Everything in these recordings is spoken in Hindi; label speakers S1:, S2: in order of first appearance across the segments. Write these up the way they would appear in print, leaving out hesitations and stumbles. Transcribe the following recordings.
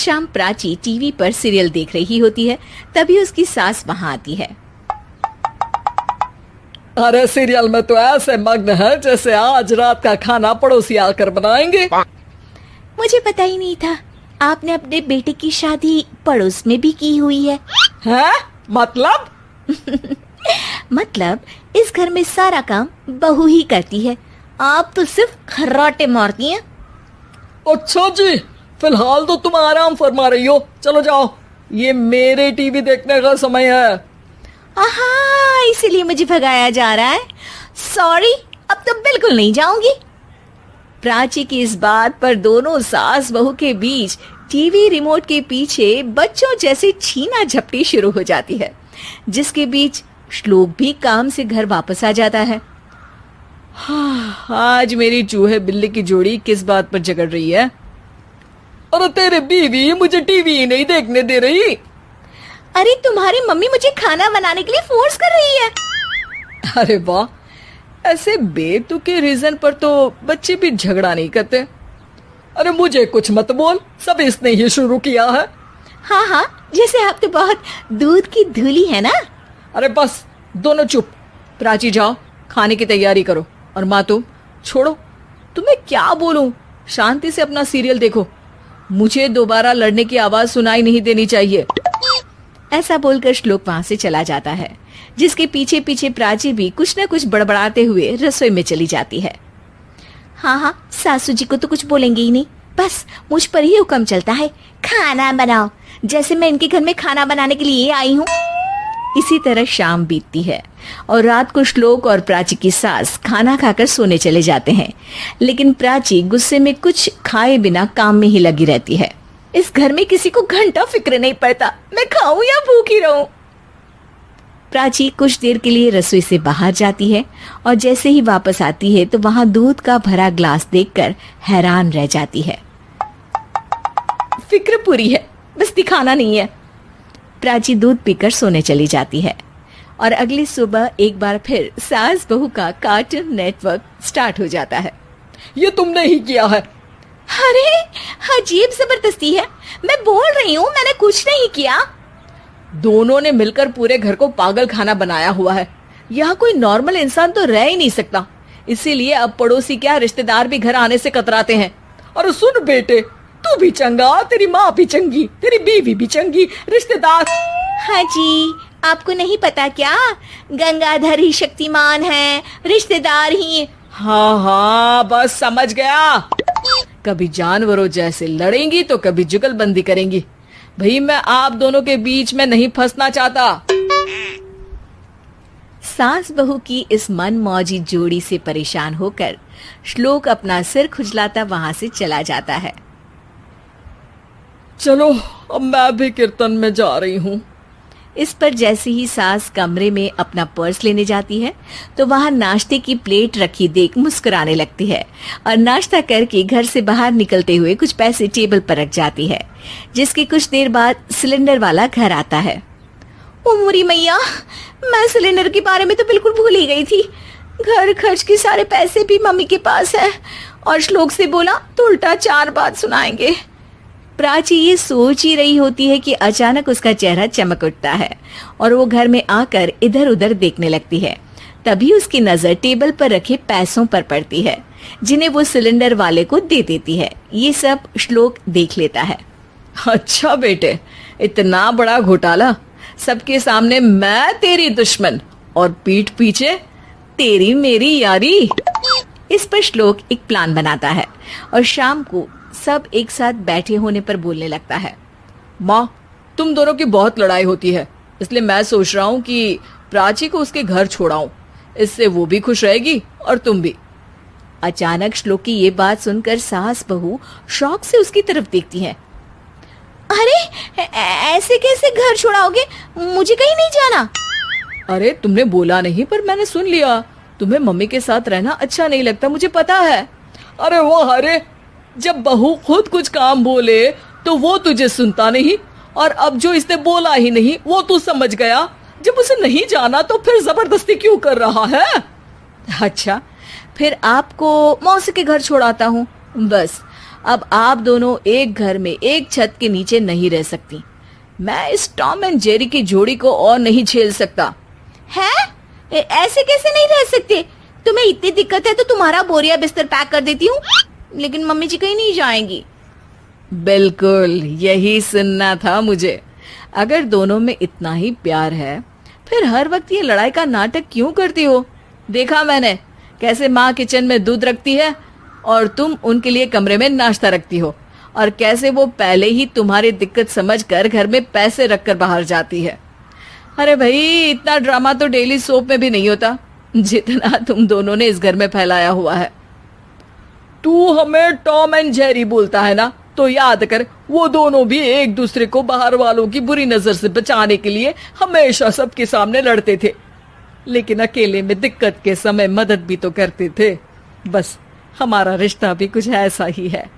S1: शाम प्राची टीवी पर सीरियल देख रही होती है। तभी उसकी सास वहां आती है।
S2: अरे सीरियल में तो ऐसे मग्न है जैसे आज रात का खाना पड़ोसी आकर बनाएंगे।
S1: मुझे पता ही नहीं था आपने अपने बेटे की शादी पड़ोस में भी की हुई है।
S2: हैं? मतलब?
S1: मतलब इस घर में सारा काम बहू ही करती है, आप तो सिर्फ खर्राटे मारती हैं।
S2: अच्छा जी, फिलहाल तो तुम आराम फरमा रही हो, चलो जाओ, ये मेरे टीवी देखने का समय है।
S1: आहा, इसीलिए मुझे भगाया जा रहा है। सॉरी, अब तो बिल्कुल नहीं जाऊंगी। प्राची की इस बात पर दोनों सास बहू के बीच टीवी रिमोट के पीछे बच्चों जैसे छीना झपटी शुरू हो जाती है, जिसके बीच श्लोक भी काम से घर वापस आ जाता है।
S2: आज मेरी चूहे बिल्ली की जोड़ी किस बात पर झगड़ रही है? अरे तेरे बीवी मुझे टीवी ही नहीं देखने दे रही।
S1: अरे तुम्हारी मम्मी मुझे खाना बनाने के लिए फोर्स कर रही है।
S2: अरे वाह, ऐसे बेतुके रीजन पर तो बच्चे भी झगड़ा नहीं करते। अरे मुझे कुछ मत बोल, सब इसने ही शुरू किया है।
S1: हाँ हाँ, जैसे आप तो बहुत दूध की धूली है ना।
S2: अरे बस, दोनों चुप। प्राची जाओ, खाने की तैयारी करो। और माँ तुम छोड़ो, तुम्हें क्या बोलूं, शांति से अपना सीरियल देखो, मुझे दोबारा लड़ने की आवाज सुनाई नहीं देनी चाहिए।
S1: ऐसा बोलकर श्लोक वहां से चला जाता है, जिसके पीछे पीछे प्राची भी कुछ न कुछ बड़बड़ाते हुए रसोई में चली जाती है। हाँ हाँ, सासू जी को तो कुछ बोलेंगे ही नहीं, बस मुझ पर ही हुक्म चलता है, खाना बनाओ, जैसे मैं इनके घर में खाना बनाने के लिए आई हूँ। इसी तरह शाम बीतती है और रात को श्लोक और प्राची की सास खाना खाकर सोने चले जाते हैं, लेकिन प्राची गुस्से में कुछ खाए बिना काम में ही लगी रहती है। इस घर में किसी को घंटा फिक्र नहीं पड़ता, मैं खाऊं या भूखी रहूं। प्राची कुछ देर के लिए रसोई से बाहर जाती है और जैसे ही वापस आती है तो वहां दूध का भरा ग्लास देखकर हैरान रह जाती है। फिक्र पूरी है, बस दिखाना नहीं है। प्राची दूध पीकर सोने चली जाती है और अगली सुबह एक बार फिर सास बहू का कार्टून नेटवर्क स्टार्ट हो जाता है।
S2: ये तुमने ही किया है।
S1: अरे अजीब जबरदस्ती है, मैं बोल रही हूँ मैंने कुछ नहीं किया।
S2: दोनों ने मिलकर पूरे घर को पागल खाना बनाया हुआ है। यहाँ कोई नॉर्मल इंसान तो रह ही नहीं सकता, इसीलिए अब पड़ोसी क्या रिश्तेदार भी घर आने से कतराते हैं। और सुन बेटे, तू भी चंगा, तेरी माँ भी चंगी, तेरी बीवी भी चंगी, रिश्तेदार।
S1: हाँ जी, आपको नहीं पता क्या, गंगाधर ही शक्तिमान है, रिश्तेदार ही।
S2: हाँ हाँ, बस समझ गया। कभी जानवरों जैसे लड़ेंगी तो कभी जुगलबंदी करेंगी। भाई मैं आप दोनों के बीच में नहीं फंसना चाहता।
S1: सास बहू की इस मनमौजी जोड़ी से परेशान होकर श्लोक अपना सिर खुजलाता वहां से चला जाता है।
S2: चलो अब मैं भी कीर्तन में जा रही हूँ।
S1: इस पर जैसे ही सास कमरे में अपना पर्स लेने जाती है तो वहां नाश्ते की प्लेट रखी देख मुस्कुराने लगती है और नाश्ता करके घर से बाहर निकलते हुए कुछ पैसे टेबल पर रख जाती है, जिसके कुछ देर बाद सिलेंडर वाला घर आता है। ओ मुरी मैया, मैं सिलेंडर के बारे में तो बिल्कुल भूल ही गई थी। घर खर्च के सारे पैसे भी मम्मी के पास है और श्लोक से बोला तो उल्टा 4 बात सुनाएंगे। प्राची ये सोच ही रही होती है कि अचानक उसका चेहरा चमक उठता है और वो घर में आकर इधर उधर देखने लगती है। तभी उसकी नजर टेबल पर रखे पैसों पर पड़ती है, जिन्हें वो सिलेंडर वाले को दे देती है। ये सब श्लोक देख लेता है।
S2: अच्छा बेटे, इतना बड़ा घोटाला, सबके सामने मैं तेरी दुश्मन और पीठ पीछे तेरी मेरी यारी।
S1: इस पर श्लोक एक प्लान बनाता है और शाम को सब एक साथ बैठे होने पर बोलने लगता है।
S2: माँ, तुम दोनों की बहुत लड़ाई होती है, इसलिए मैं सोच रहा हूँ कि प्राची को उसके घर छोड़ाऊं, इससे वो भी खुश रहेगी और तुम भी।
S1: अचानक श्लोक की ये बात सुनकर सास बहू शौक से उसकी तरफ देखती हैं। अरे ऐसे कैसे घर छोड़ाओगे, मुझे कहीं नहीं जाना।
S2: अरे तुमने बोला नहीं पर मैंने सुन लिया, तुम्हें मम्मी के साथ रहना अच्छा नहीं लगता, मुझे पता है। अरे वो अरे, जब बहू खुद कुछ काम बोले तो वो तुझे सुनता नहीं, और अब जो इसने बोला ही नहीं वो तू समझ गया। जब उसे नहीं जाना तो फिर जबरदस्ती क्यों कर रहा है?
S1: अच्छा, फिर आपको मौसी के घर छोड़ाता हूँ, बस
S2: अब आप दोनों एक घर में एक छत के नीचे नहीं रह सकती। मैं इस टॉम एंड जेरी की जोड़ी को और नहीं झेल सकता।
S1: है? ऐसे कैसे नहीं रह सकते? तुम्हें इतनी दिक्कत है तो तुम्हारा बोरिया बिस्तर पैक कर देती हूँ, लेकिन मम्मी जी कहीं नहीं जाएंगी।
S2: बिल्कुल यही सुनना था मुझे। अगर दोनों में इतना ही प्यार है फिर हर वक्त ये लड़ाई का नाटक क्यों करती हो? देखा मैंने कैसे माँ किचन में दूध रखती है और तुम उनके लिए कमरे में नाश्ता रखती हो, और कैसे वो पहले ही तुम्हारी दिक्कत समझकर घर में पैसे रखकर बाहर जाती है। अरे भाई, इतना ड्रामा तो डेली सोप में भी नहीं होता जितना तुम दोनों ने इस घर में फैलाया हुआ है। तू हमें टॉम एंड जेरी बोलता है ना, तो याद कर वो दोनों भी एक दूसरे को बाहर वालों की बुरी नजर से बचाने के लिए हमेशा सबके सामने लड़ते थे, लेकिन अकेले में दिक्कत के समय मदद भी तो करते थे। बस हमारा रिश्ता भी कुछ ऐसा ही है।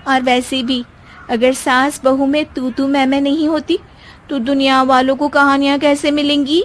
S1: और वैसे भी अगर सास बहू में तू मैं नहीं होती तो दुनिया वालों को कहानियां कैसे मिलेंगी?